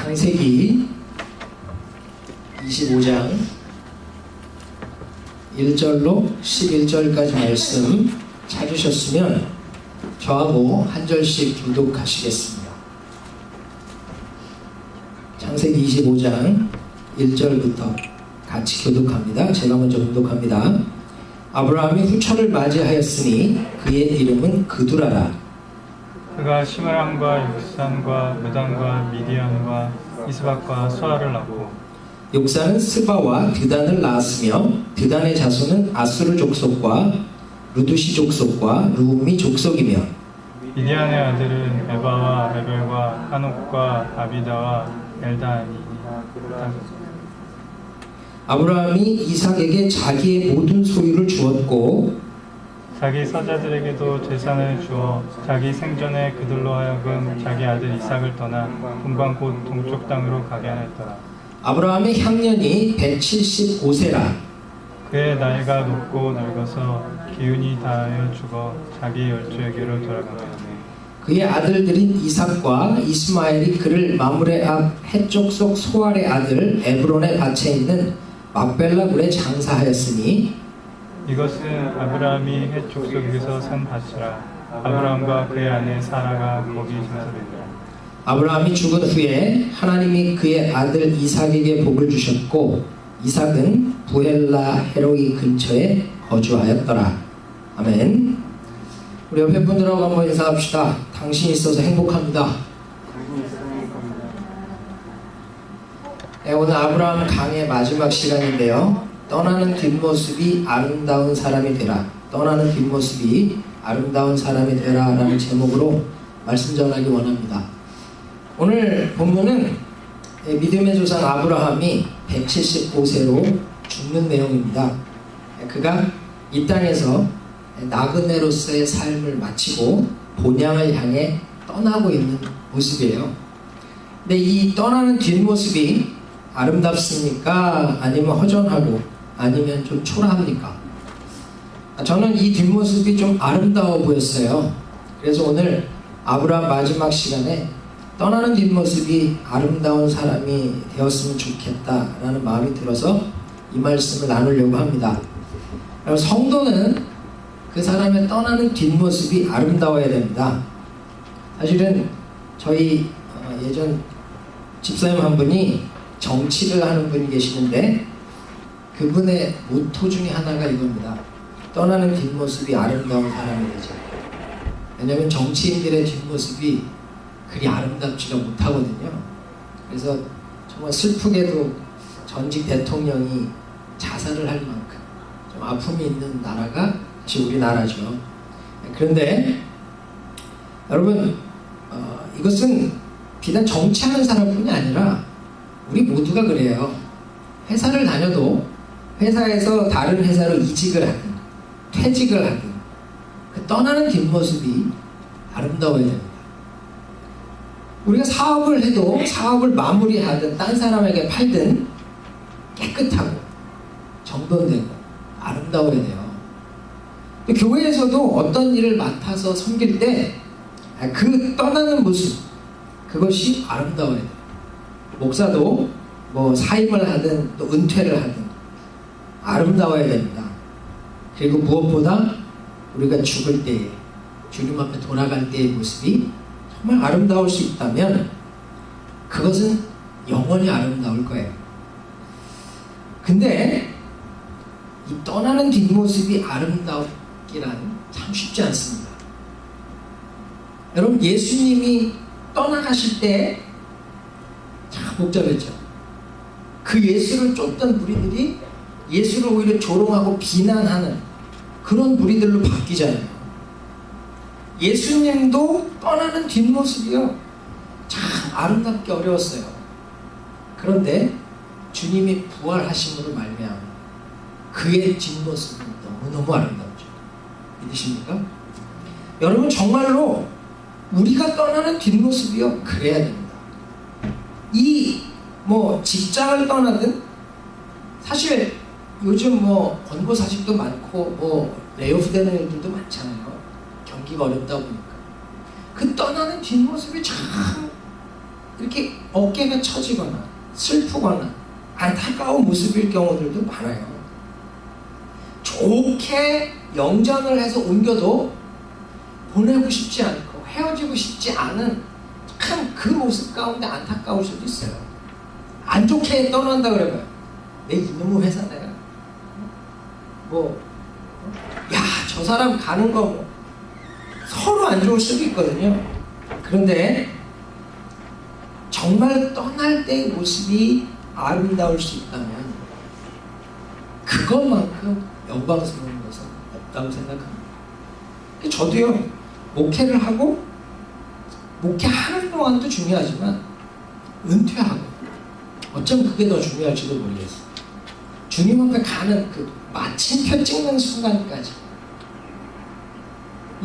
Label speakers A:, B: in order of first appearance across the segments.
A: 창세기 25장 1절로 11절까지 말씀 찾으셨으면 저하고 한 절씩 교독하시겠습니다. 창세기 25장 1절부터 같이 교독합니다. 제가 먼저 교독합니다. 아브라함이 후처를 맞이하였으니 그의 이름은 그두라라.
B: 그가 시므람과 욕산과 무단과 미디안과 이스박과 수아를 낳고
A: 욕산은 스바와 드단을 낳았으며 드단의 자손은 아수르 족속과 루두시 족속과 루미 족속이며
B: 미디안의 아들은 에바와 레벨과 한옥과 아비다와 엘단이니.
A: 아브라함이 이삭에게 자기의 모든 소유를 주었고
B: 자기 사자들에게도 재산을 주어 자기 생전에 그들로 하여금 자기 아들 이삭을 떠나 동방 곧 동쪽 땅으로 가게 하였더라.
A: 아브라함의 향년이 175세라.
B: 그의 나이가 높고 늙어서 기운이 다하여 죽어 자기 열조에게로 돌아가매.
A: 그의 아들들인 이삭과 이스마엘이 그를 마므레 앞 해족속 소알의 아들 에브론의 밭에 있는 막벨라 굴에 장사하였으니
B: 이것은 아브라함이 헷 족속에서 산 밭이라. 아브라함과 그의 아내 사라가 거기 장사되니라.
A: 아브라함이 죽은 후에 하나님이 그의 아들 이삭에게 복을 주셨고 이삭은 부엘라 헤로이 근처에 거주하였더라. 아멘. 우리 옆에 분들하고 한번 인사합시다. 당신이 있어서 행복합니다. 네, 오늘 아브라함 강의 마지막 시간인데요. 떠나는 뒷모습이 아름다운 사람이 되라. 떠나는 뒷모습이 아름다운 사람이 되라 라는 제목으로 말씀 전하기 원합니다. 오늘 본문은 믿음의 조상 아브라함이 175세로 죽는 내용입니다. 그가 이 땅에서 나그네로서의 삶을 마치고 본향을 향해 떠나고 있는 모습이에요. 근데 이 떠나는 뒷모습이 아름답습니까? 아니면 허전하고 아니면 좀 초라합니까? 저는 이 뒷모습이 좀 아름다워 보였어요. 그래서 오늘 아브라함 마지막 시간에 떠나는 뒷모습이 아름다운 사람이 되었으면 좋겠다라는 마음이 들어서 이 말씀을 나누려고 합니다. 성도는 그 사람의 떠나는 뒷모습이 아름다워야 됩니다. 사실은 저희 예전 집사님 한 분이 정치를 하는 분이 계시는데 그분의 모토 중에 하나가 이겁니다. 떠나는 뒷모습이 아름다운 사람이 되자. 왜냐하면 정치인들의 뒷모습이 그리 아름답지가 못하거든요. 그래서 정말 슬프게도 전직 대통령이 자살을 할 만큼 좀 아픔이 있는 나라가 사실 우리나라죠. 그런데 여러분 이것은 비단 정치하는 사람뿐이 아니라 우리 모두가 그래요. 회사를 다녀도 회사에서 다른 회사로 이직을 하든 퇴직을 하든 그 떠나는 뒷모습이 아름다워야 됩니다. 우리가 사업을 해도 사업을 마무리하든 딴 사람에게 팔든 깨끗하고 정돈되고 아름다워야 돼요. 교회에서도 어떤 일을 맡아서 섬길 때 그 떠나는 모습 그것이 아름다워야 돼요. 목사도 뭐 사임을 하든 또 은퇴를 하든 아름다워야 됩니다. 그리고 무엇보다 우리가 죽을 때에 주님 앞에 돌아갈 때의 모습이 정말 아름다울 수 있다면 그것은 영원히 아름다울 거예요. 근데 이 떠나는 뒷모습이 아름답기란 참 쉽지 않습니다. 여러분 예수님이 떠나가실 때 참 복잡했죠. 그 예수를 쫓던 무리들이 예수를 오히려 조롱하고 비난하는 그런 무리들로 바뀌잖아요. 예수님도 떠나는 뒷모습이요 참 아름답게 어려웠어요. 그런데 주님이 부활하심으로 말미암아 그의 뒷모습은 너무너무 아름답죠. 믿으십니까? 여러분 정말로 우리가 떠나는 뒷모습이요 그래야 됩니다. 이 뭐 직장을 떠나든 사실 요즘 뭐 권고사직도 많고 뭐 레이오프 되는 일들도 많잖아요. 경기가 어렵다 보니까 그 떠나는 뒷모습이 참 이렇게 어깨가 처지거나 슬프거나 안타까운 모습일 경우들도 많아요. 좋게 영전을 해서 옮겨도 보내고 싶지 않고 헤어지고 싶지 않은 참 그 모습 가운데 안타까울 수도 있어요. 안 좋게 떠난다 그래봐요. 내 이놈의 회사 내가 저 사람 가는 거 서로 안 좋을 수도 있거든요. 그런데 정말 떠날 때의 모습이 아름다울 수 있다면 그것만큼 영광스러운 것은 없다고 생각합니다. 저도요, 목회를 하고 목회하는 동안도 중요하지만 은퇴하고 어쩌면 그게 더 중요할지도 모르겠어요. 주님 앞에 가는 그 마침표 찍는 순간까지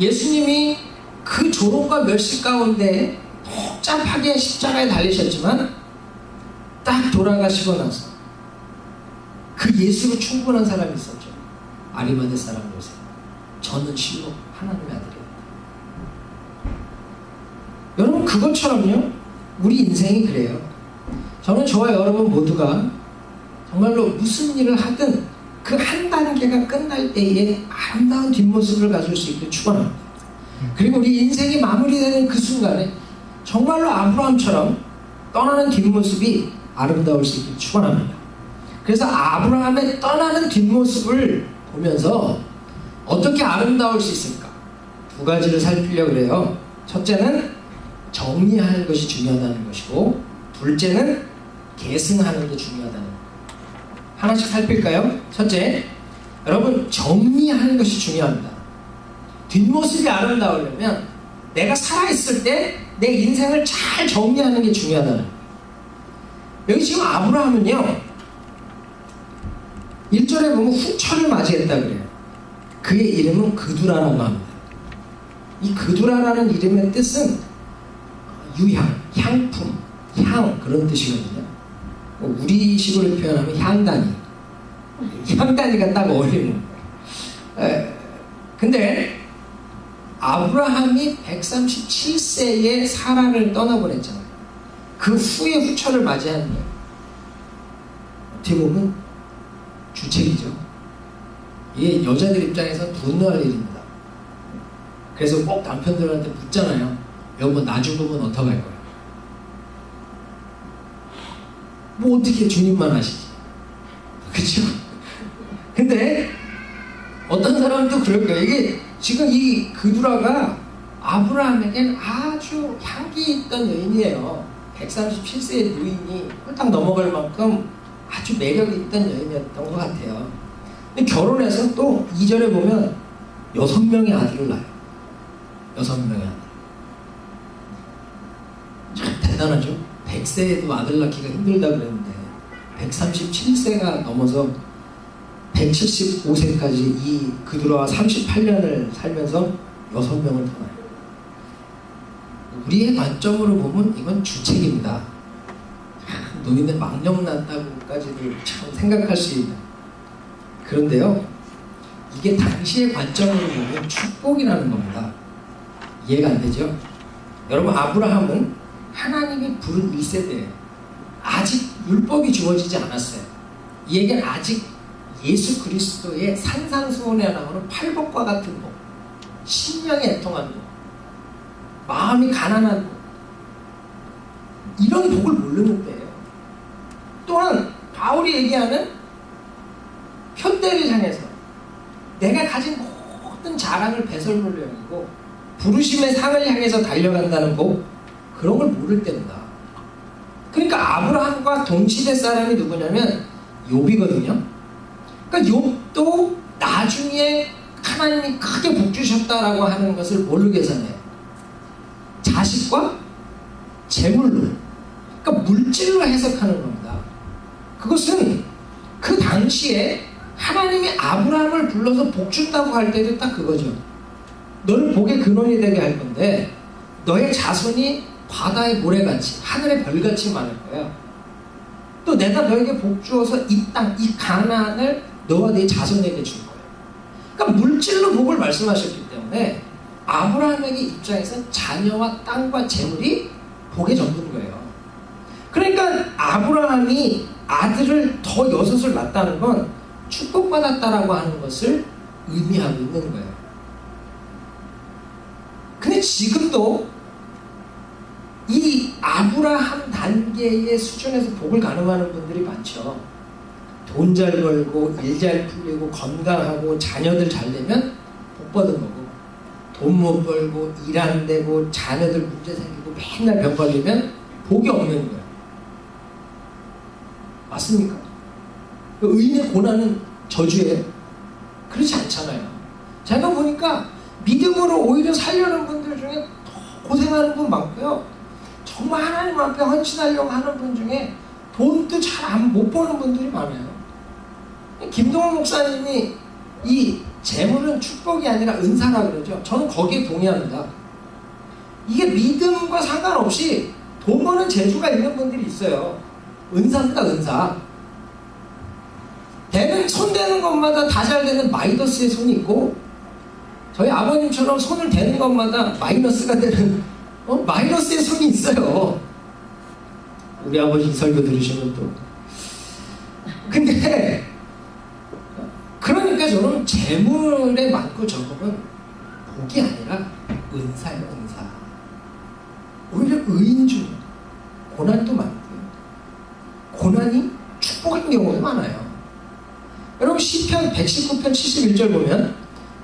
A: 예수님이 그 조롱과 멸시 가운데 복잡하게 십자가에 달리셨지만 딱 돌아가시고 나서 그 예수로 충분한 사람이 있었죠. 아리마대 사람 요셉. 저는 실로 하나님의 아들이었다. 여러분, 그것처럼요, 우리 인생이 그래요. 저는 저와 여러분 모두가 정말로 무슨 일을 하든 그 한 단계가 끝날 때에 아름다운 뒷모습을 가질 수 있길 축원합니다. 그리고 우리 인생이 마무리되는 그 순간에 정말로 아브라함처럼 떠나는 뒷모습이 아름다울 수 있길 축원합니다. 그래서 아브라함의 떠나는 뒷모습을 보면서 어떻게 아름다울 수 있을까? 두 가지를 살피려고 그래요. 첫째는 정리하는 것이 중요하다는 것이고, 둘째는 계승하는 게 중요하다는 것. 하나씩 살필까요? 첫째, 여러분, 정리하는 것이 중요합니다. 뒷모습이 아름다우려면 내가 살아있을 때 내 인생을 잘 정리하는 게 중요하다는 거예요. 여기 지금 아브라함은요, 1절에 보면 후처를 맞이했다 그래요. 그의 이름은 그두라라고 합니다. 이 그두라라는 이름의 뜻은 유향, 향품, 향, 그런 뜻이거든요. 우리식으로 표현하면 향단이. 향단이가 딱 어울리는 거예요. 근데 아브라함이 137세에 사라를 떠나보냈잖아요. 그 후에 후처를 맞이하는 거예요. 어떻게 보면 주책이죠. 이게 여자들 입장에서 분노할 일입니다. 그래서 꼭 남편들한테 묻잖아요. 여보, 나 죽으면 어떡할 거야? 뭐 어떻게 주님만 아시지? 그쵸? 근데 어떤 사람도 그럴 거예요. 이게 지금 이 그두라가 아브라함에겐 아주 향기 있던 여인이에요. 137세의 노인이 홀딱 넘어갈 만큼 아주 매력이 있던 여인이었던 것 같아요. 근데 결혼해서 또 2절에 보면 6명의 아들을 낳아요. 6명의 아들. 참 대단하죠? 100세에도 아들 낳기가 힘들다 그랬는데 137세가 넘어서 175세까지 이 그두라와 38년을 살면서 6명을 더 낳아요. 우리의 관점으로 보면 이건 주책입니다. 노인네 망령 낳았다고까지도 참 생각할 수 있는. 그런데요, 이게 당시의 관점으로 보면 축복이라는 겁니다. 이해가 안 되죠? 여러분, 아브라함은 하나님이 부른 1세대예요. 아직 율법이 주어지지 않았어요. 이 얘기는 아직 예수 그리스도의 산산수훈에 나오는 팔복과 같은 복, 심령이 애통한 복, 마음이 가난한 복, 이런 복을 모르는 때예요. 또한 바울이 얘기하는 편대를 향해서 내가 가진 모든 자랑을 배설물로 여기고 부르심의 상을 향해서 달려간다는 복, 그런 걸 모를 때입니다. 그러니까 아브라함과 동시대 사람이 누구냐면 욥이거든요. 그러니까 욥도 나중에 하나님이 크게 복 주셨다라고 하는 것을 뭘로 계산해요? 자식과 재물로, 그러니까 물질로 해석하는 겁니다. 그것은 그 당시에 하나님이 아브라함을 불러서 복 준다고 할 때도 딱 그거죠. 너를 복의 근원이 되게 할 건데 너의 자손이 바다의 모래같이 하늘의 별같이 많을 거야. 또 내가 너에게 복 주어서 이 땅, 이 가나안을 너와 네 자손에게 줄 거야. 그러니까 물질로 복을 말씀하셨기 때문에 아브라함에게 입장에서 자녀와 땅과 재물이 복의 전부인 거예요. 아브라함이 아들을 더 여섯을 낳았다는 건 축복받았다라고 하는 것을 의미하고 있는 거예요. 근데 지금도 이 아브라함 단계의 수준에서 복을 가늠하는 분들이 많죠. 돈 잘 벌고 일 잘 풀리고 건강하고 자녀들 잘 되면 복 받은 거고, 돈 못 벌고 일 안 되고 자녀들 문제 생기고 맨날 병 걸리면 복이 없는 거예요. 맞습니까? 의인의 고난은 저주예요. 그렇지 않잖아요. 제가 보니까 믿음으로 오히려 살려는 분들 중에 더 고생하는 분 많고요. 정말 하나님 앞에 헌신하려고 하는 분 중에 돈도 잘 못 버는 분들이 많아요. 김동원 목사님이 이 재물은 축복이 아니라 은사라 그러죠. 저는 거기에 동의합니다. 이게 믿음과 상관없이 돈 버는 재주가 있는 분들이 있어요. 은사입니다, 은사. 손 대는 것마다 다 잘 되는 마이너스의 손이 있고, 저희 아버님처럼 손을 대는 것마다 마이너스가 되는 마이너스의 손이 있어요. 우리 아버지 이 설교 들으시면 또. 근데 그러니까 저는 재물에 많고 적음은 복이 아니라 은사예요, 은사. 오히려 의인 중 고난도 많고요. 고난이 축복인 경우도 많아요. 여러분 시편 119편 71절 보면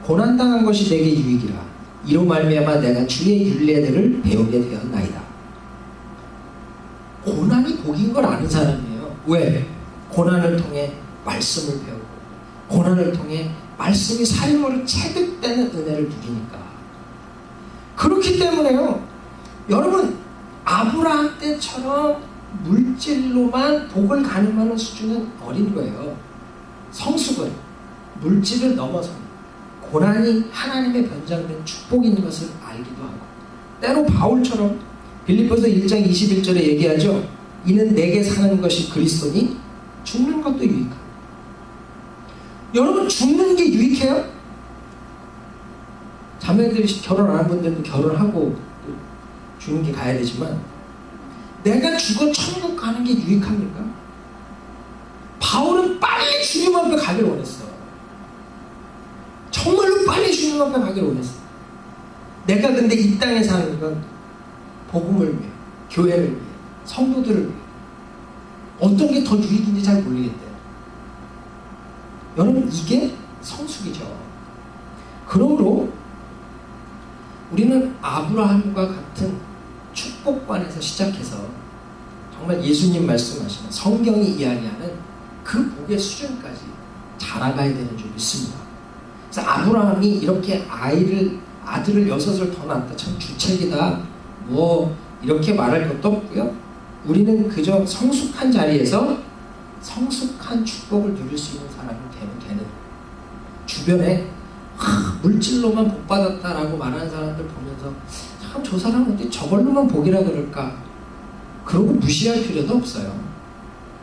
A: 고난당한 것이 내게 유익이라 이로 말미암아 내가 주의 율례들을 배우게 되었나이다. 고난이 복인 걸 아는 사람이에요. 왜? 고난을 통해 말씀을 배우고 고난을 통해 말씀이 삶으로 체득되는 은혜를 누리니까. 그렇기 때문에요, 여러분 아브라함 때처럼 물질로만 복을 가늠하는 수준은 어린 거예요. 성숙은 물질을 넘어서 고난이 하나님의 변장된 축복인 것을 알기도 하고, 때로 바울처럼 빌립보서 1장 21절에 얘기하죠. 이는 내게 사는 것이 그리스도니 죽는 것도 유익하다. 여러분 죽는 게 유익해요? 자매들이 결혼 안 한 분들도 결혼하고 죽는 게 가야 되지만, 내가 죽어 천국 가는 게 유익합니까? 바울은 빨리 주님 앞에 가길 원했어. 정말로 빨리 주님 앞에 가길 원했어. 내가 근데 이 땅에 사는 건 복음을 위해, 교회를 위해, 성도들을 위해. 어떤 게 더 유익인지 잘 모르겠대요. 여러분 이게 성숙이죠. 그러므로 우리는 아브라함과 같은 축복관에서 시작해서 정말 예수님 말씀하시는 성경이 이야기하는 그 복의 수준까지 자라가야 되는 줄 믿습니다. 그래서 아브라함이 이렇게 아들을 6을 더 낳았다, 참 주책이다, 뭐 이렇게 말할 것도 없고요. 우리는 그저 성숙한 자리에서 성숙한 축복을 누릴 수 있는 사람이 되면 되는, 주변에 물질로만 복 받았다라고 말하는 사람들 보면서 참 저 사람은 어떻게 저걸로만 복이라 그럴까, 그러고 무시할 필요도 없어요.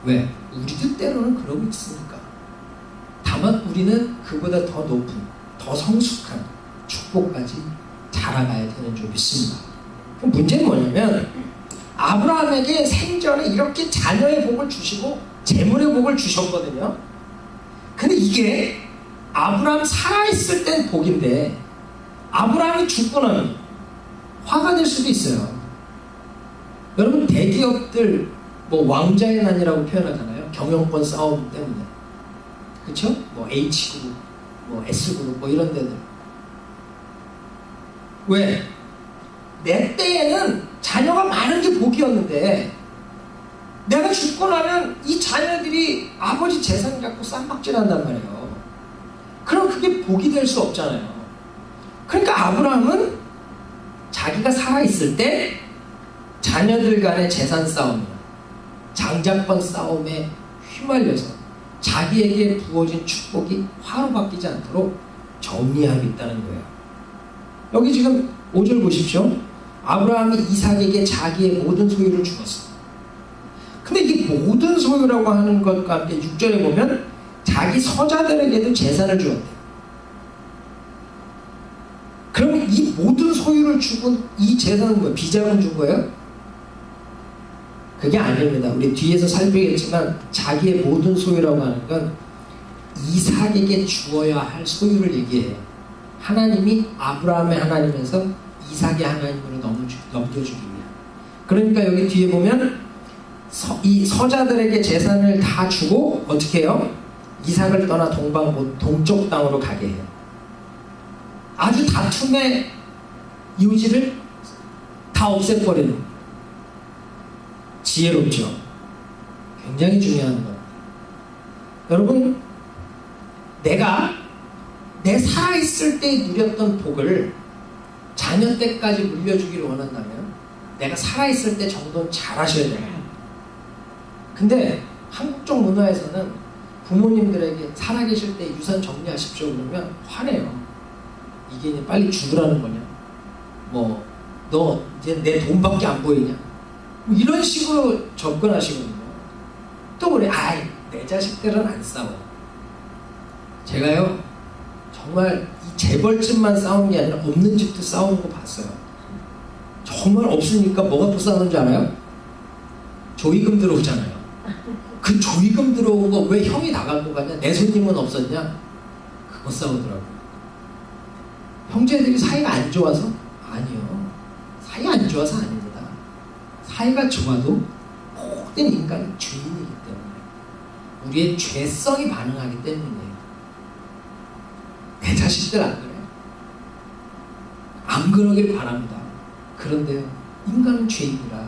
A: 왜? 우리도 때로는 그러고 있으니까. 다만 우리는 그보다 더 높은, 더 성숙한 축복까지 자라가야 되는 줄 믿습니다. 그럼 문제는 뭐냐면, 아브라함에게 생전에 이렇게 자녀의 복을 주시고 재물의 복을 주셨거든요. 근데 이게 아브라함 살아있을 땐 복인데 아브라함이 죽고 나면 화가 될 수도 있어요. 여러분 대기업들 뭐 왕자의 난이라고 표현하잖아요. 경영권 싸움 때문에. 그쵸? 뭐 H그룹, 뭐 S그룹 뭐 이런 데들. 왜? 내 때에는 자녀가 많은 게 복이었는데 내가 죽고 나면 이 자녀들이 아버지 재산 갖고 쌈박질한단 말이에요. 그럼 그게 복이 될 수 없잖아요. 그러니까 아브라함은 자기가 살아있을 때 자녀들 간의 재산 싸움이나 장자권 싸움에 휘말려서 자기에게 부어진 축복이 화로 바뀌지 않도록 정리하고 있다는 거예요. 여기 지금 5절 보십시오. 아브라함이 이삭에게 자기의 모든 소유를 주었어. 근데 이게 모든 소유라고 하는 것과 함께 6절에 보면 자기 서자들에게도 재산을 주었대. 그럼 이 모든 소유를 주고 이 재산은 뭐야? 비자금 준 거예요? 그게 아닙니다. 우리 뒤에서 살피겠지만 자기의 모든 소유라고 하는 건 이삭에게 주어야 할 소유를 얘기해요. 하나님이 아브라함의 하나님에서 이삭의 하나님으로 넘겨주기 위한. 그러니까 여기 뒤에 보면 이 서자들에게 재산을 다 주고 어떻게 해요? 이삭을 떠나 동쪽 땅으로 가게 해요. 아주 다툼의 요지를 다 없애버리는 거예요. 지혜롭죠. 굉장히 중요한 거예요. 여러분, 내가 내 살아있을 때 누렸던 복을 자녀 때까지 물려주기를 원한다면 내가 살아있을 때 정도는 잘하셔야 돼요. 근데 한국적 문화에서는 부모님들에게 살아계실 때 유산 정리하십시오 그러면 화내요. 이게 이제 빨리 죽으라는 거냐? 뭐 너 이제 내 돈밖에 안 보이냐? 뭐 이런 식으로 접근하시거든요. 또 그래, 아이 내 자식들은 안 싸워. 제가요 정말 이 재벌집만 싸우는 게 아니라 없는 집도 싸우는 거 봤어요. 정말 없으니까 뭐가 또 싸우는 줄 알아요? 조의금 들어오잖아요. 그 조의금 들어온 거 왜 형이 다 갖고 가냐? 내 손님은 없었냐? 그거 싸우더라고요. 형제들이 사이가 안 좋아서? 아니요. 사이가 안 좋아서 아닙니다. 사이가 좋아도 모든 인간은 죄인이기 때문에 우리의 죄성이 반응하기 때문이에요. 내 자식들 안 그래요? 안 그러길 바랍니다. 그런데요, 인간은 죄인이라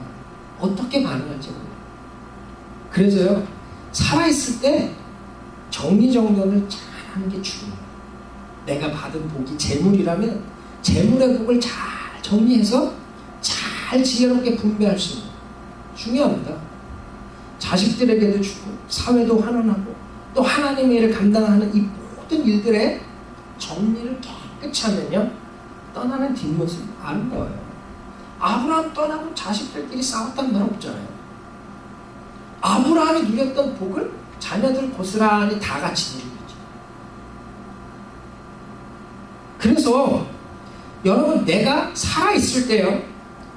A: 어떻게 반응할지 몰라요. 그래서요, 살아있을 때 정리정돈을 잘하는 게 중요해요. 내가 받은 복이 재물이라면 재물의 복을 잘 정리해서 잘 지혜롭게 분배할 수 있는, 중요합니다. 자식들에게도 주고 사회도 환원하고 또 하나님의 일을 감당하는 이 모든 일들의 정리를 깨끗이 하면요, 떠나는 뒷모습이 아름다워요. 아브라함 떠나고 자식들끼리 싸웠다는 말 없잖아요. 아브라함이 누렸던 복을 자녀들 고스란히 다 같이 누리고 있죠. 그래서 여러분, 내가 살아있을 때요,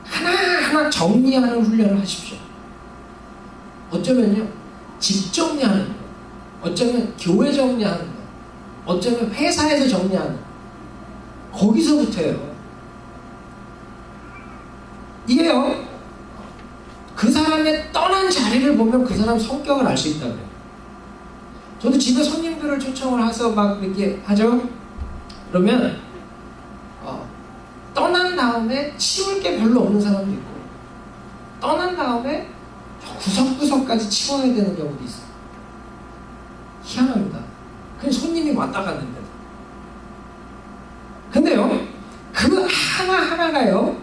A: 하나하나 정리하는 훈련을 하십시오. 어쩌면요, 집 정리하는 거, 어쩌면 교회 정리하는 거, 어쩌면 회사에서 정리하는 거, 거기서부터예요. 이게요, 그 사람의 떠난 자리를 보면 그 사람 성격을 알 수 있다 그래요. 저도 집에 손님들을 초청을 해서 막 이렇게 하죠. 그러면 떠난 다음에 치울 게 별로 없는 사람도 있고, 떠난 다음에 구석구석까지 치워야 되는 경우도 있어요. 희한합니다. 그냥 손님이 왔다 갔는데도. 근데요, 그 하나하나가요,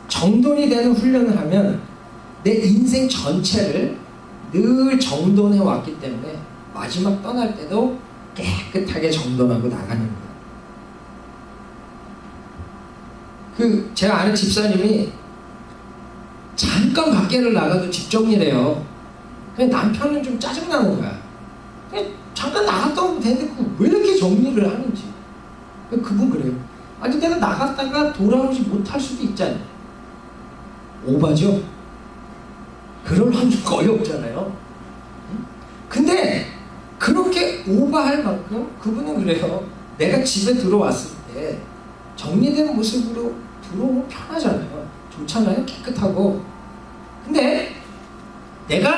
A: 정돈이 되는 훈련을 하면 내 인생 전체를 늘 정돈해 왔기 때문에 마지막 떠날 때도 깨끗하게 정돈하고 나가는 거예요. 제가 아는 집사님이 잠깐 밖에를 나가도 집 정리를 해요. 그냥 남편은 좀 짜증나는 거야. 그냥 잠깐 나갔다 오면 되는데 왜 이렇게 정리를 하는지. 그분 그래요. 아니 내가 나갔다가 돌아오지 못할 수도 있잖아요. 오바죠? 그럴 확률 거의 없잖아요. 근데 그렇게 오바할 만큼 그분은 그래요. 내가 집에 들어왔을 때 정리된 모습으로 들어오면 편하잖아요. 좋잖아요. 깨끗하고. 근데 내가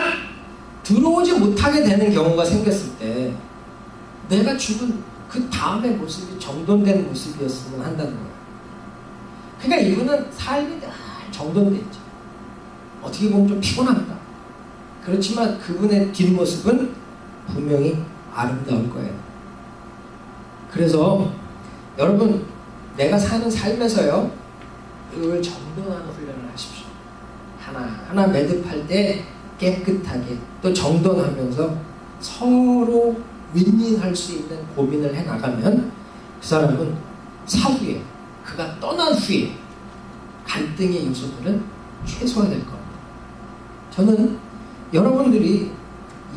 A: 들어오지 못하게 되는 경우가 생겼을 때 내가 죽은 그 다음의 모습이 정돈된 모습이었으면 한다는 거예요. 그러니까 이분은 삶이 늘 정돈돼 있죠. 어떻게 보면 좀 피곤합니다. 그렇지만 그분의 뒷모습은 분명히 아름다울 거예요. 그래서 여러분, 내가 사는 삶에서요, 늘 정돈하는 훈련을 하십시오. 하나하나 매듭할 때 깨끗하게 또 정돈하면서 서로 윈윈할 수 있는 고민을 해나가면 그 사람은 사후에, 그가 떠난 후에 갈등의 요소들은 최소화될 겁니다. 저는 여러분들이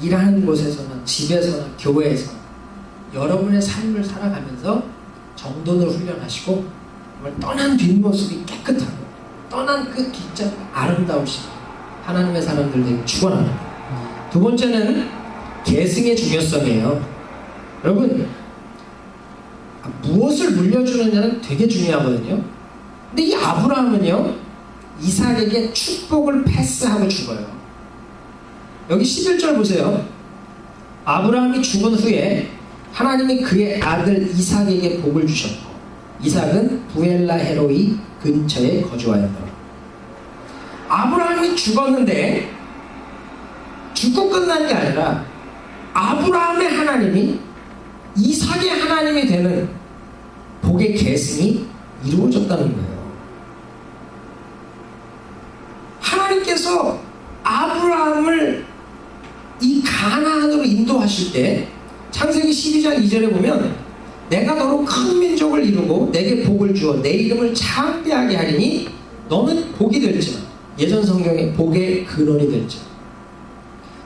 A: 일하는 곳에서나 집에서나 교회에서나 여러분의 삶을 살아가면서 정돈을 훈련하시고 정말 떠난 뒷모습이 깨끗하고 떠난 그 뒷자리가 아름다우시길 하나님의 사람들에게 축원합니다. 두 번째는 계승의 중요성이에요. 여러분, 무엇을 물려주느냐는 되게 중요하거든요. 근데 이 아브라함은요, 이삭에게 축복을 패스하고 죽어요. 여기 11절 보세요. 아브라함이 죽은 후에 하나님이 그의 아들 이삭에게 복을 주셨고 이삭은 부엘라 헤로이 근처에 거주하였더라. 아브라함이 죽었는데 죽고 끝난 게 아니라 아브라함의 하나님이 이삭의 하나님이 되는 복의 계승이 이루어졌다는 거예요. 하나님께서 아브라함을 이 가나안으로 인도하실 때 창세기 12장 2절에 보면 내가 너로 큰 민족을 이루고 내게 복을 주어 내 이름을 창대하게 하리니 너는 복이 될지라. 예전 성경에 복의 근원이 될지라.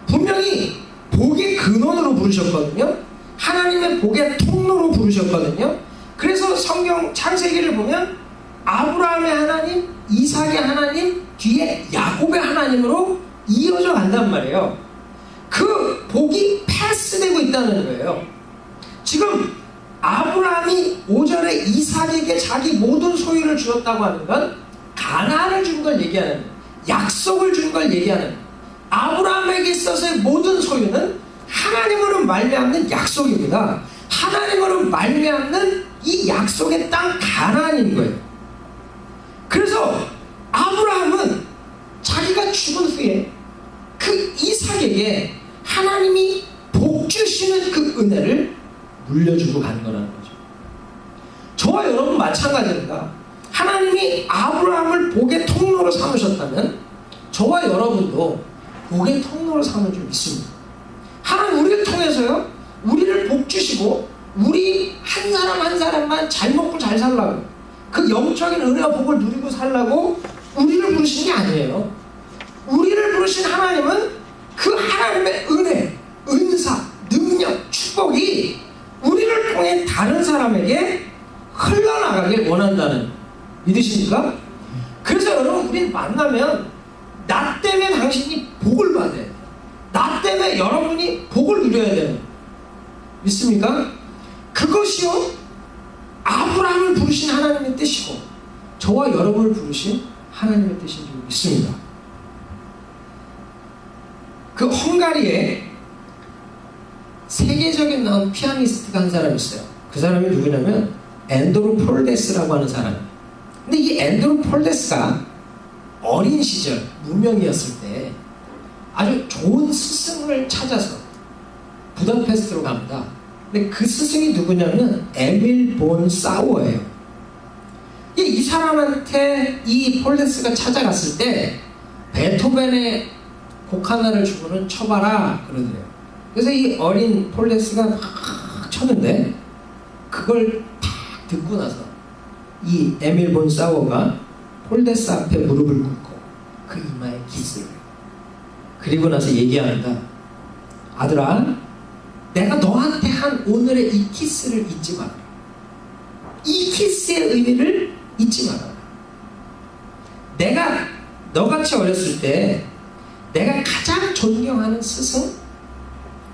A: 분명히 복의 근원으로 부르셨거든요. 하나님의 복의 통로로 부르셨거든요. 그래서 성경 창세기를 보면 아브라함의 하나님, 이삭의 하나님, 뒤에 야곱의 하나님으로 이어져 간단 말이에요. 그 복이 패스되고 있다는 거예요. 지금 아브라함이 5절에 이삭에게 자기 모든 소유를 주었다고 하는 건 가나안을 준 걸 얘기하는 거예요. 약속을 준 걸 얘기하는 거예요. 아브라함에게 있어서의 모든 소유는 하나님으로 말미암는 약속입니다. 하나님으로 말미암는 이 약속의 땅 가나안인 거예요. 그래서 아브라함은 자기가 죽은 후에 그 이삭에게 하나님이 복 주시는 그 은혜를 물려주고 가는 거라는 거죠. 저와 여러분 마찬가지입니다. 하나님이 아브라함을 복의 통로로 삼으셨다면 저와 여러분도 복의 통로로 삼을 줄 믿습니다. 하나님 우리를 통해서요, 우리를 복 주시고 우리 한 사람 한 사람만 잘 먹고 잘 살라고, 그 영적인 은혜와 복을 누리고 살라고 우리를 부르신 게 아니에요. 우리를 부르신 하나님은 그 하나님의 은혜, 은사, 능력, 축복이 우리를 통해 다른 사람에게 흘러나가길 원한다는, 믿으십니까? 그래서 여러분, 우린 만나면 나 때문에 당신이 복을 받아야 돼요. 나 때문에 여러분이 복을 누려야 돼요. 믿습니까? 그것이요, 아브라함을 부르신 하나님의 뜻이고 저와 여러분을 부르신 하나님의 뜻인 줄 믿습니다. 그 헝가리에 세계적인 나온 피아니스트가 한 사람이 있어요. 그 사람이 누구냐면 앤드루 폴데스라고 하는 사람이에요. 근데 이 앤드루 폴데스가 어린 시절 무명이었을 때 아주 좋은 스승을 찾아서 부다페스트로 갑니다. 근데 그 스승이 누구냐면 에밀 본 사워예요. 이 사람한테 이 폴데스가 찾아갔을 때 베토벤의 곡 하나를 주고는 쳐봐라 그러더래요. 그래서 이 어린 폴데스가 막 쳤는데 그걸 탁 듣고 나서 이 에밀 본 사워가 폴데스 앞에 무릎을 꿇고 그 이마에 키스를 해요. 그리고 나서 얘기합니다. 아들아, 내가 너한테 한 오늘의 이 키스를 잊지 마라. 이 키스의 의미를 잊지 마라. 내가 너같이 어렸을 때 내가 가장 존경하는 스승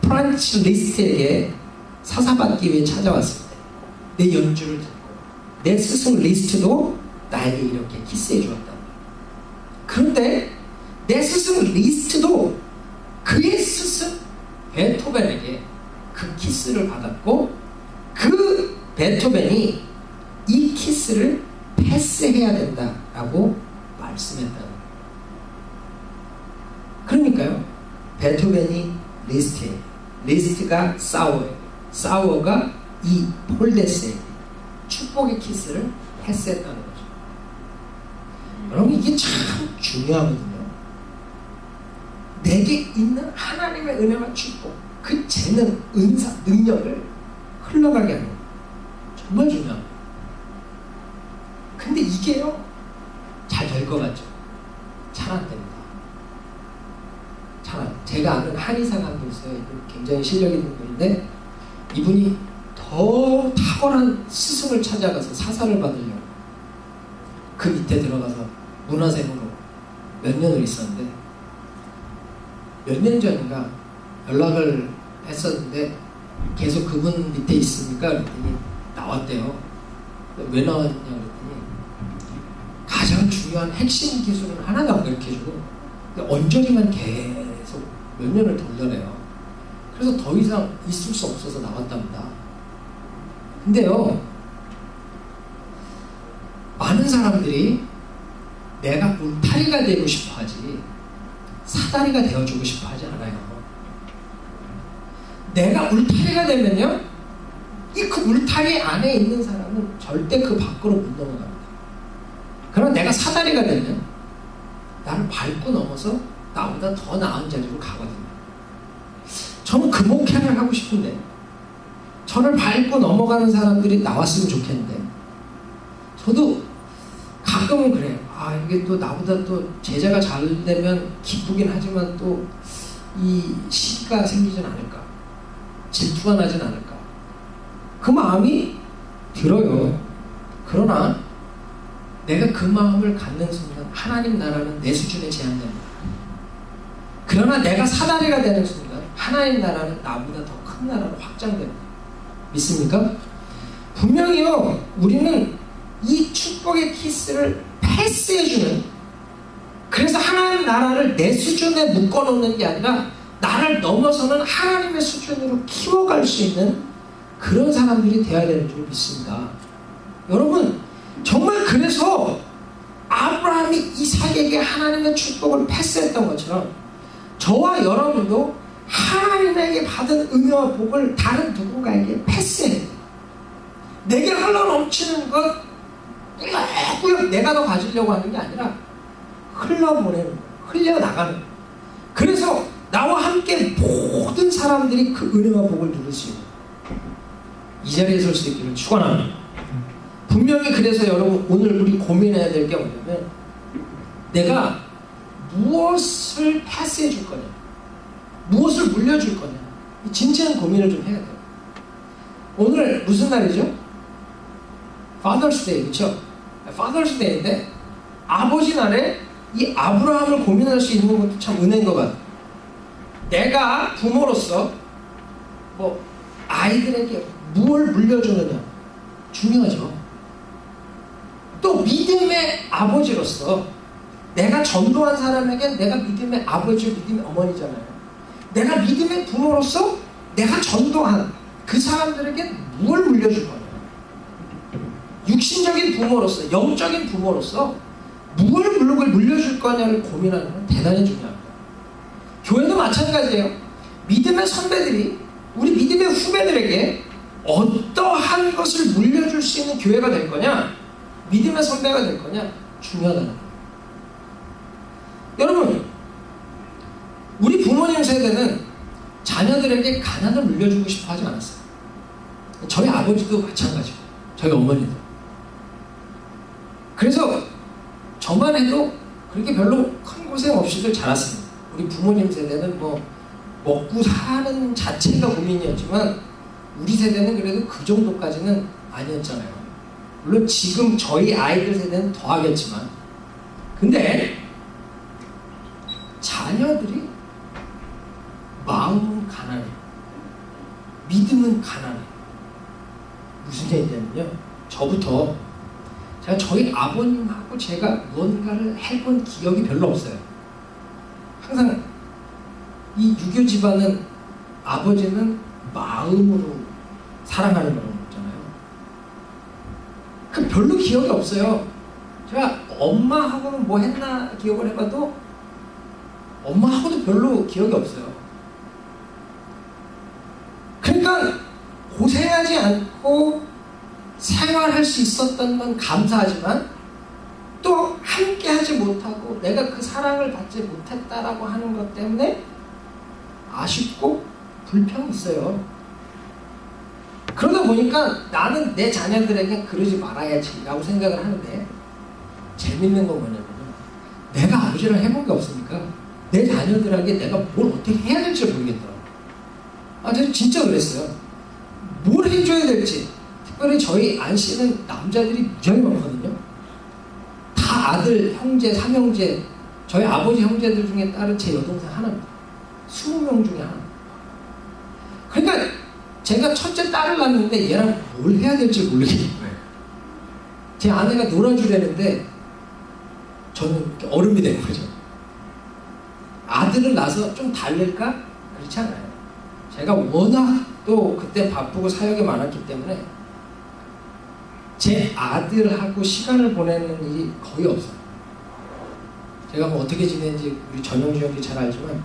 A: 프란츠 리스트에게 사사받기 위해 찾아왔을 때 내 연주를 듣고 내 스승 리스트도 나에게 이렇게 키스해 주었다. 그런데 내 스승 리스트도 그의 스승 베토벤에게 그 키스를 받았고 그 베토벤이 이 키스를 패스해야 된다라고 말씀했다는 거예요. 그러니까요, 베토벤이 리스트에, 리스트가 사워에, 사워가 이 폴데스에 축복의 키스를 패스했다는 거죠. 여러분, 이게 참 중요하거든요. 내게 있는 하나님의 은혜와 축복, 그 재능, 은사, 능력을 흘러가게 하는 거예요. 정말 중요합니다. 근데 이게요, 잘 될 것 같죠? 잘 안 됩니다. 잘 안. 제가 아는 한의사가 한 분 있어요. 굉장히 실력 있는 분인데 이분이 더 탁월한 스승을 찾아가서 사사를 받으려고 그 밑에 들어가서 문화생으로 몇 년을 있었는데 몇 년 전인가 연락을 했었는데 계속 그분 밑에 있습니까? 그랬더니 나왔대요. 왜 나왔냐 그랬더니 가장 중요한 핵심 기술은 하나도 안 가르쳐주고 언저리만 계속 몇 년을 돌려내요. 그래서 더 이상 있을 수 없어서 나왔답니다. 근데요, 많은 사람들이 내가 울타리가 되고 싶어 하지 사다리가 되어주고 싶어 하지 않아요. 내가 울타리가 되면요, 이 그 울타리 안에 있는 사람은 절대 그 밖으로 못 넘어갑니다. 그러나 내가 사다리가 되면 나를 밟고 넘어서 나보다 더 나은 자리로 가거든요. 저는 그 목회를 하고 싶은데 저를 밟고 넘어가는 사람들이 나왔으면 좋겠는데, 저도 가끔은 그래요. 아, 이게 또 나보다 또 제자가 잘 되면 기쁘긴 하지만 또 이 시기가 생기진 않을까, 질투가 나진 않을까, 그 마음이 들어요. 그러나 내가 그 마음을 갖는 순간 하나님 나라는 내 수준에 제한됩니다. 그러나 내가 사다리가 되는 순간 하나님 나라는 나보다 더 큰 나라로 확장됩니다. 믿습니까? 분명히요, 우리는 이 축복의 키스를 패스해주는, 그래서 하나님 나라를 내 수준에 묶어놓는 게 아니라 나를 넘어서는 하나님의 수준으로 키워갈 수 있는 그런 사람들이 되어야 되는 줄 믿습니다. 여러분, 정말 그래서 아브라함이 이삭에게 하나님의 축복을 패스했던 것처럼 저와 여러분도 하나님에게 받은 은혜와 복을 다른 누군가에게 패스해야 돼요. 내게 흘러넘치는 것 꾸역꾸역 내가 더 가지려고 하는 게 아니라 흘러보내는 거예요. 흘려나가는 거예요. 그래서 나와 함께 모든 사람들이 그 은혜와 복을 누릴 수 있는, 이 자리에 설 수 있기를 축원합니다. 분명히 그래서 여러분, 오늘 우리 고민해야 될 게 뭐냐면, 내가 무엇을 패스해 줄 거냐, 무엇을 물려줄 거냐, 진지한 고민을 좀 해야 돼요. 오늘 무슨 날이죠? Father's Day, 그렇죠? Father's Day인데 아버지 날에 이 아브라함을 고민할 수 있는 것도 참 은혜인 것 같아요. 내가 부모로서 뭐 아이들에게 무엇을 물려주느냐 중요하죠. 또 믿음의 아버지로서 내가 전도한 사람에게 내가 믿음의 아버지, 믿음의 어머니잖아요. 내가 믿음의 부모로서 내가 전도한 그 사람들에게 무엇을 물려줄 거냐, 육신적인 부모로서, 영적인 부모로서 무엇을 물려줄 거냐를 고민하는 건 대단히 중요합니다. 교회도 마찬가지예요. 믿음의 선배들이 우리 믿음의 후배들에게 어떠한 것을 물려줄 수 있는 교회가 될 거냐, 믿음의 선배가 될 거냐, 중요하다는 거예요. 여러분, 우리 부모님 세대는 자녀들에게 가난을 물려주고 싶어 하지 않았어요. 저희 아버지도 마찬가지고 저희 어머니도. 그래서 저만 해도 그렇게 별로 큰 고생 없이도 자랐습니다. 우리 부모님 세대는 뭐 먹고 사는 자체가 고민이었지만 우리 세대는 그래도 그 정도까지는 아니었잖아요. 물론 지금 저희 아이들 세대는 더 하겠지만, 근데 자녀들이 마음은 가난해, 믿음은 가난해. 무슨 얘기냐면요, 저부터 제가 저희 아버님하고 제가 무언가를 해본 기억이 별로 없어요. 항상 이 유교 집안은 아버지는 마음으로 사랑하는 거라고 했잖아요. 그 별로 기억이 없어요. 제가 엄마하고는 뭐 했나 기억을 해봐도 엄마하고도 별로 기억이 없어요. 그러니까 고생하지 않고 생활할 수 있었던 건 감사하지만 또 함께 하지 못하고 내가 그 사랑을 받지 못했다라고 하는 것 때문에 아쉽고 불평이 있어요. 그러다 보니까 나는 내 자녀들에게 그러지 말아야지 라고 생각을 하는데, 재밌는 건 뭐냐면 내가 아버지를 해본 게 없으니까 내 자녀들에게 내가 뭘 어떻게 해야 될지 모르겠더라고요. 제가 진짜 그랬어요. 뭘 해줘야 될지. 특별히 저희 안씨는 남자들이 무지하게 많거든요. 다 아들, 형제, 삼형제, 저희 아버지 형제들 중에 딸은 제 여동생 하나입니다. 20명 중에 하나. 그러니까 제가 첫째 딸을 낳는데 얘랑 뭘 해야 될지 모르겠는 거예요. 제 아내가 놀아주려는데 저는 얼음이 되는 거죠. 아들을 낳아서 좀 달랠까? 그렇지 않아요. 제가 워낙 또 그때 바쁘고 사역이 많았기 때문에 제 아들하고 시간을 보내는 일이 거의 없어요. 제가 뭐 어떻게 지내는지 우리 전영주 형도 잘 알지만,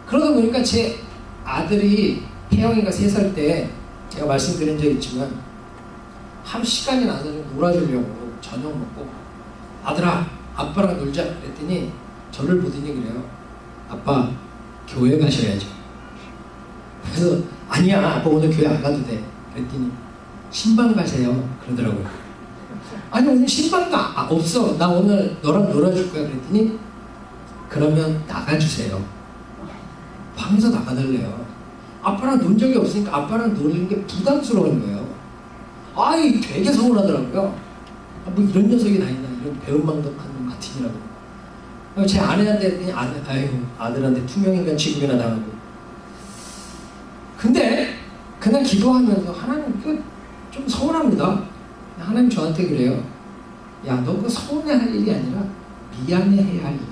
A: 그러다 보니까 제 아들이 혜영이가 3살 때 제가 말씀드린 적 있지만 한 시간이 나서 좀 놀아주려고 저녁 먹고 아들아 아빠랑 놀자 그랬더니 저를 보더니 그래요. 아빠 교회 가셔야죠. 그래서 아니야 아빠 오늘 교회 안 가도 돼 그랬더니 신방 가세요 그러더라고요. 아니 오늘 신방도 없어 나 오늘 너랑 놀아줄 거야 그랬더니 그러면 나가주세요. 방에서 나가달래요. 아빠랑 논 적이 없으니까 아빠랑 놀는 게 부담스러운 거예요. 아이 되게 서운하더라고요. 뭐 이런 녀석이 다 있나 이런 배은망덕한 놈 같으니라고. 제 아내한테 했더니 아들한테 투명인간 취급이나 당하고. 근데 그날 기도하면서 하나님 좀 서운합니다. 하나님 저한테 그래요. 야 너 그거 서운해할 일이 아니라 미안해해야 할 일이야.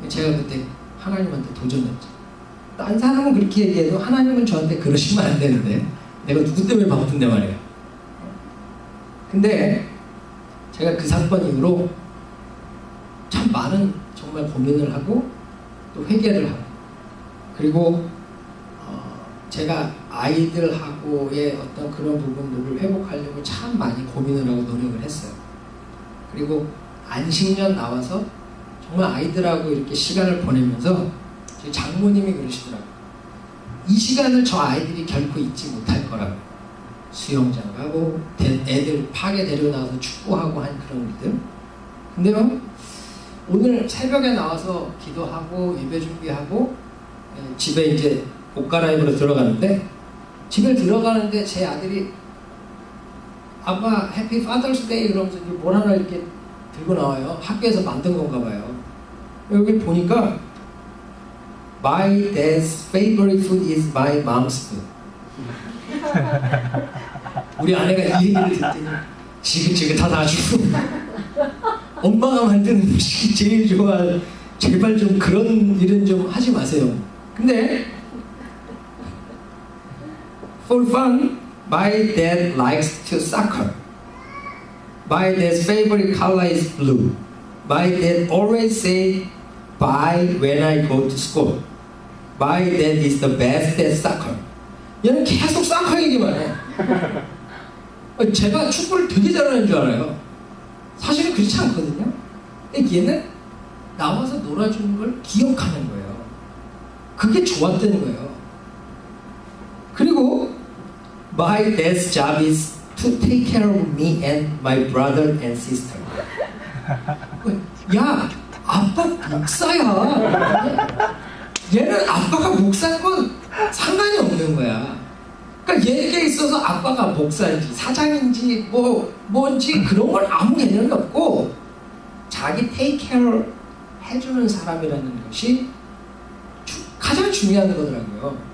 A: 제가 그때 하나님한테 도전했죠. 딴 사람은 그렇게 얘기해도 하나님은 저한테 그러시면 안 되는데 내가 누구 때문에 바쁜데 말이에요. 근데 제가 그 사건 이후로 참 많은 정말 고민을 하고 또 회개를 하고, 그리고 제가 아이들하고의 어떤 그런 부분들을 회복하려고 참 많이 고민을 하고 노력을 했어요. 그리고 안식년 나와서 정말 아이들하고 이렇게 시간을 보내면서 제 장모님이 그러시더라고요. 이 시간을 저 아이들이 결코 잊지 못할 거라고. 수영장 가고 애들 파게 데리고 나와서 축구하고 한 그런 일들. 근데요 오늘 새벽에 나와서 기도하고 예배 준비하고 집에 이제 옷 갈아입으러 들어가는데, 집에 들어가는데 제 아들이 아빠 해피 파더스 데이 그러면서 뭘 하나 이렇게 들고 나와요. 학교에서 만든 건가 봐요. 여기 보니까 My dad's favorite food is my mom's food. 우리 아내가 이 얘기를 듣더니 지긋지긋하다고. 엄마가 만드는 음식이 제일 좋아. 제발 좀 그런 일은 좀 하지 마세요. 근데 For fun, my dad likes to soccer. My dad's favorite color is blue. My dad always say bye when I go to school. My dad is the best at soccer. 얘는 계속 사커 얘기만 해. 제가 축구를 되게 잘하는 줄 알아요. 사실은 그렇지 않거든요. 근데 얘는 나와서 놀아주는 걸 기억하는 거예요. 그게 좋았다는 거예요. 그리고 My dad's job is to take care of me and my brother and sister. 야, 아빠 목사야. 얘는 아빠가 목사인 건 상관이 없는 거야. 그러니까 얘에게 있어서 아빠가 목사인지 사장인지 뭔지 그런 건 아무 개념이 없고 자기 take care 해주는 사람이라는 것이 가장 중요한 거더라고요.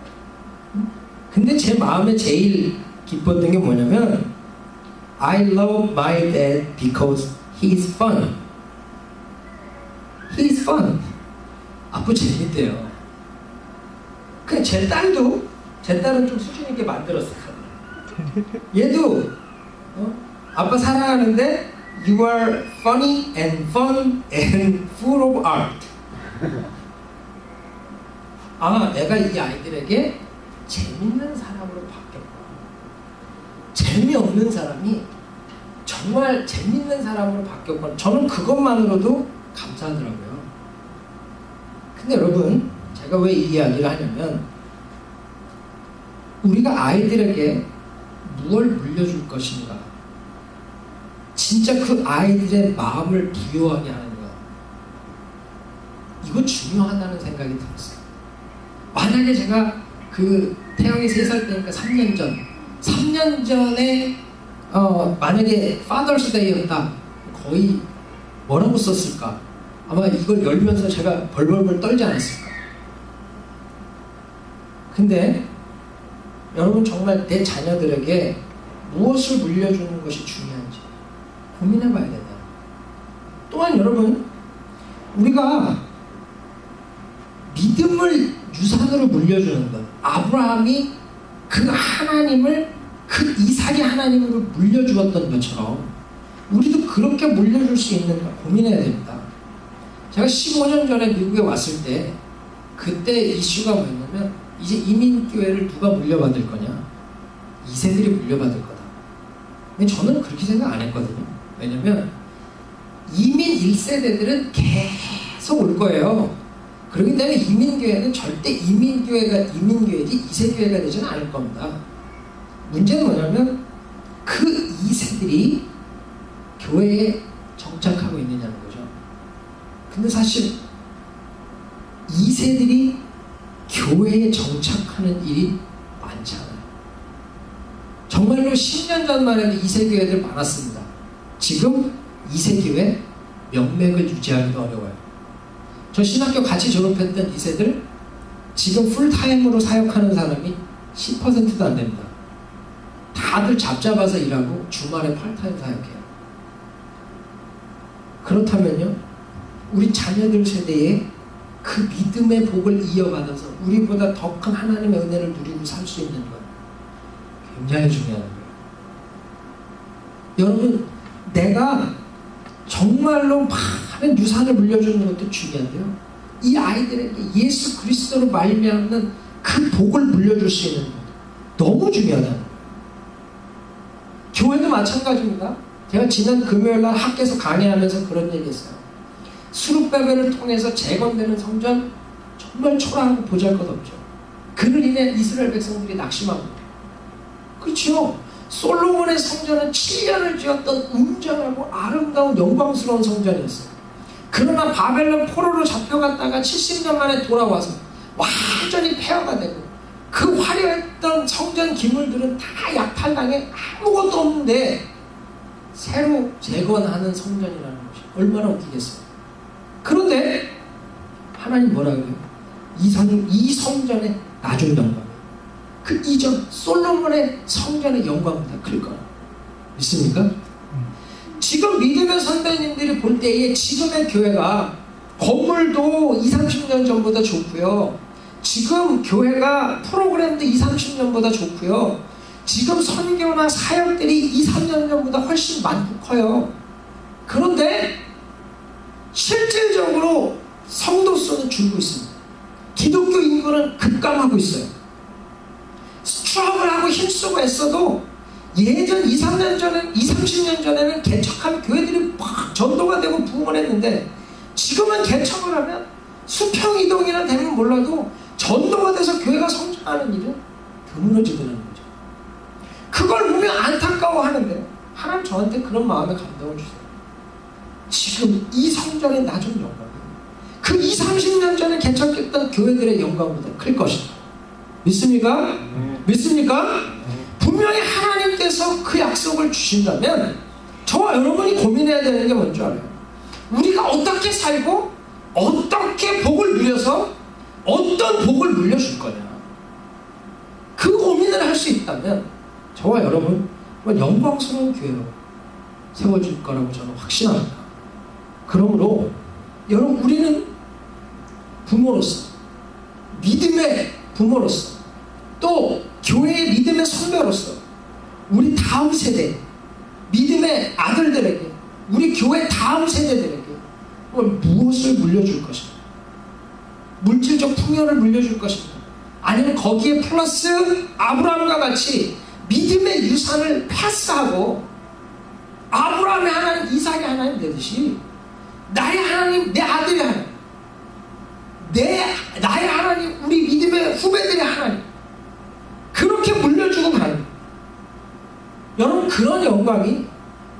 A: 근데 제 마음에 제일 기뻤던 게 뭐냐면 I love my dad because he's fun. He's fun. 아빠 재밌대요. 그 제 딸은 좀 수준 있게 만들었어요. 얘도 아빠 사랑하는데 You are funny and fun and full of art. 내가 이 아이들에게 재밌는 사람으로 바뀌었구나. 재미없는 사람이 정말 재밌는 사람으로 바뀌었구나. 저는 그것만으로도 감사하더라고요. 근데 여러분, 제가 왜 이 이야기를 하냐면 우리가 아이들에게 무엇을 물려줄 것인가, 진짜 그 아이들의 마음을 부여하게 하는 것, 이거 중요하다는 생각이 들었어요. 만약에 제가 그 태영이 3살 때니까 3년 전에 만약에 파더스 데이였다, 거의 뭐라고 썼을까? 아마 이걸 열면서 제가 벌벌벌 떨지 않았을까. 근데 여러분 정말 내 자녀들에게 무엇을 물려주는 것이 중요한지 고민해 봐야 된다. 또한 여러분, 우리가 믿음을 유산으로 물려주는 것, 아브라함이 그 하나님을, 그 이삭의 하나님으로 물려주었던 것처럼 우리도 그렇게 물려줄 수 있는가 고민해야 됩니다. 제가 15년 전에 미국에 왔을 때 그때 이슈가 뭐였냐면, 이제 이민교회를 누가 물려받을 거냐? 2세들이 물려받을 거다. 근데 저는 그렇게 생각 안 했거든요. 왜냐면 이민 1세대들은 계속 올 거예요. 그렇기 때문에 이민교회는 절대 이민교회가 이민교회지 2세교회가 되지는 않을 겁니다. 문제는 뭐냐면 그 2세들이 교회에 정착하고 있느냐는 거죠. 근데 사실 2세들이 교회에 정착하는 일이 많지 않아요. 정말로 10년 전만 해도 2세 교회들 많았습니다. 지금 2세 교회 명맥을 유지하기도 어려워요. 저 신학교 같이 졸업했던 2세들 지금 풀타임으로 사역하는 사람이 10%도 안 됩니다. 다들 잡잡아서 일하고 주말에 팔타임 사역해요. 그렇다면요, 우리 자녀들 세대에 그 믿음의 복을 이어받아서 우리보다 더 큰 하나님의 은혜를 누리고 살 수 있는 것, 굉장히 중요한 거예요. 여러분, 내가 정말로 많은 유산을 물려주는 것도 중요한데요, 이 아이들에게 예수 그리스도로 말미암는 그 복을 물려줄 수 있는 것 너무 중요하다는 거예요. 교회도 마찬가지입니다. 제가 지난 금요일날 학교에서 강의하면서 그런 얘기했어요. 수룹배배를 통해서 재건되는 성전 정말 초라하고 보잘것없죠. 그를 인해 이스라엘 백성들이 낙심하고, 그렇죠. 솔로몬의 성전은 7년을 지었던 웅장하고 아름다운 영광스러운 성전이었어요. 그러나 바벨론 포로로 잡혀갔다가 70년 만에 돌아와서 완전히 폐허가 되고, 그 화려했던 성전 기물들은 다 약탈당해 아무것도 없는데 새로 재건하는 성전이라는 것이 얼마나 웃기겠어요. 그런데 하나님 뭐라고 해요? 이 성전의 나중 영광, 그 이전 솔로몬의 성전의 영광보다 클 거라. 믿습니까? 지금 믿음의 선배님들이 볼 때에 지금의 교회가 건물도 20, 30년 전보다 좋고요, 지금 교회가 프로그램도 20, 30년보다 좋고요, 지금 선교나 사역들이 2, 3년 전보다 훨씬 많고 커요. 그런데 실질적으로 성도 수는 줄고 있습니다. 기독교 인구는 급감하고 있어요. 스트러글하고 힘쓰고 애써도 예전 2, 3년 전에, 2, 30년 전에는 개척한 교회들이 막 전도가 되고 부흥을 했는데, 지금은 개척을 하면 수평 이동이나 되면 몰라도 전도가 돼서 교회가 성장하는 일은 드물어지더라는 거죠. 그걸 보면 안타까워하는데 하나님 저한테 그런 마음의 감동을 주세요. 지금 이 성전의 나중 영광은 그 2, 30년 전에 개척했던 교회들의 영광보다 클 것이다. 믿습니까? 믿습니까? 분명히 하나님께서 그 약속을 주신다면 저와 여러분이 고민해야 되는 게 뭔지 알아요? 우리가 어떻게 살고 어떻게 복을 누려서 어떤 복을 물려줄 거냐, 그 고민을 할 수 있다면 저와 여러분 영광스러운 교회로 세워질 거라고 저는 확신합니다. 그러므로 여러분, 우리는 부모로서, 믿음의 부모로서, 또 교회의 믿음의 선배로서 우리 다음 세대 믿음의 아들들에게, 우리 교회 다음 세대들에게 무엇을 물려줄 것인가? 물질적 풍요를 물려줄 것인가? 아니면 거기에 플러스 아브라함과 같이 믿음의 유산을 패스하고 아브라함의 하나님, 이삭의 하나님 되듯이 나의 하나님, 내 아들의 하나님, 나의 하나님, 우리 믿음의 후배들의 하나님, 그렇게 물려주고 가는, 여러분, 그런 영광이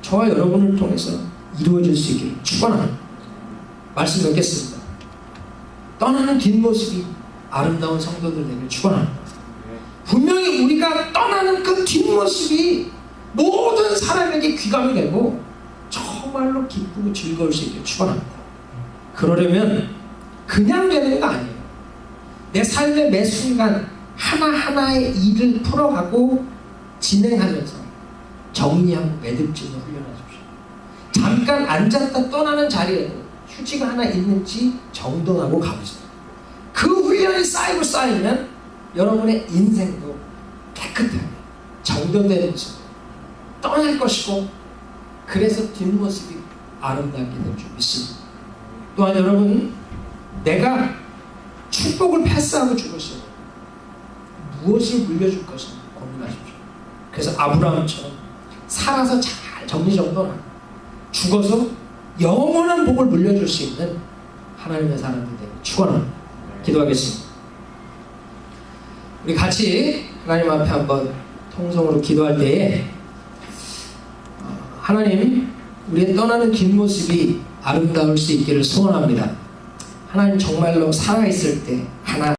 A: 저와 여러분을 통해서 이루어질 수 있기를 축원합니다. 말씀 맺겠습니다. 떠나는 뒷모습이 아름다운 성도들 되길 축원합니다. 분명히 우리가 떠나는 그 뒷모습이 모든 사람에게 귀감이 되고 정말로 기쁘고 즐거울 수 있길 축원합니다. 그러려면 그냥 되는 거 아니에요. 내 삶의 매 순간 하나하나의 일을 풀어가고 진행하면서 정리하고 매듭짓는 훈련하십시오. 잠깐 앉았다 떠나는 자리에도 휴지가 하나 있는지 정돈하고 가보세요. 그 훈련이 쌓이면 여러분의 인생도 깨끗하게 정돈되는 모습 떠날 것이고, 그래서 뒷모습이 아름답게 될 줄 믿습니다. 또한 여러분, 내가 축복을 패스하고 죽었어요. 무엇을 물려줄 것인가 고민하십시오. 그래서 아브라함처럼 살아서 잘 정리정돈하고 죽어서 영원한 복을 물려줄 수 있는 하나님의 사람들 되기 축원합니다. 기도하겠습니다. 우리 같이 하나님 앞에 한번 통성으로 기도할 때에 하나님, 우리의 떠나는 뒷모습이 아름다울 수 있기를 소원합니다. 하나님, 정말로 살아있을 때 하나